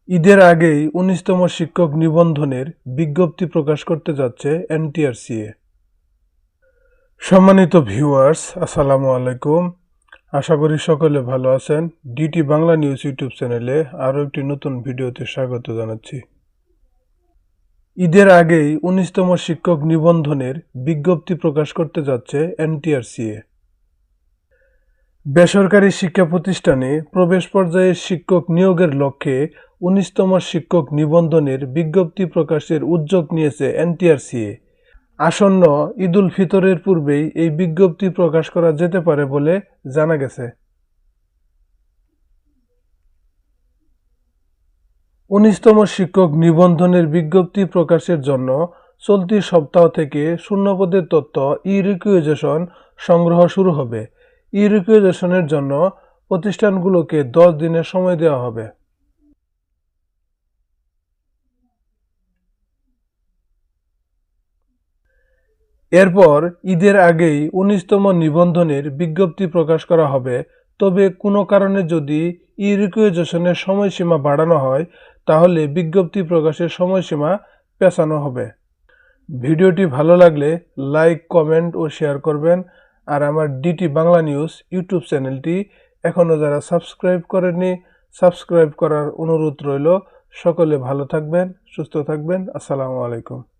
ঈদের আগেই ১৯তম শিক্ষক নিবন্ধনের বিজ্ঞপ্তি প্রকাশ করতে যাচ্ছে এনটিআরসিএ। সম্মানিত ভিউয়ার্স, আসসালামু আলাইকুম। আশা করি সকলে ভালো আছেন। ডিটি বাংলা নিউজ ইউটিউব চ্যানেলে আরও একটি নতুন ভিডিওতে স্বাগত জানাচ্ছি। ঈদের আগেই ১৯তম শিক্ষক নিবন্ধনের বিজ্ঞপ্তি প্রকাশ করতে যাচ্ছে এনটিআরসিএ। বেসরকারি শিক্ষা প্রতিষ্ঠানে প্রবেশ পর্যায়ের শিক্ষক নিয়োগের লক্ষ্যে ১৯তম শিক্ষক নিবন্ধনের বিজ্ঞপ্তি প্রকাশের উদ্যোগ নিয়েছে এনটিআরসিএ। আসন্ন ঈদুল ফিতরের পূর্বেই এই বিজ্ঞপ্তি প্রকাশ করা যেতে পারে বলে জানা গেছে। ১৯তম শিক্ষক নিবন্ধনের বিজ্ঞপ্তি প্রকাশের জন্য চলতি সপ্তাহ থেকে শূন্যপদের তথ্য ই-রিকুইজিশন সংগ্রহ শুরু হবে। ই-রিকুইজিশনের জন্য প্রতিষ্ঠানগুলোকে 10 দিনের সময় দেওয়া হবে। এরপর ঈদের আগেই ১৯তম নিবন্ধনের বিজ্ঞপ্তি প্রকাশ করা হবে। তবে কোনো কারণে যদি ই-রিকুইজিশনের সময়সীমা বাড়ানো হয়, তাহলে বিজ্ঞপ্তি প্রকাশের সময়সীমা পেছানো হবে। ভিডিওটি ভালো লাগলে লাইক, কমেন্ট ও শেয়ার করবেন। আর আমার ডিটি বাংলা নিউজ ইউটিউব চ্যানেলটি এখনও যারা সাবস্ক্রাইব করেননি, সাবস্ক্রাইব করার অনুরোধ রইল। সকলে ভালো থাকবেন, সুস্থ থাকবেন। আসসালামু আলাইকুম।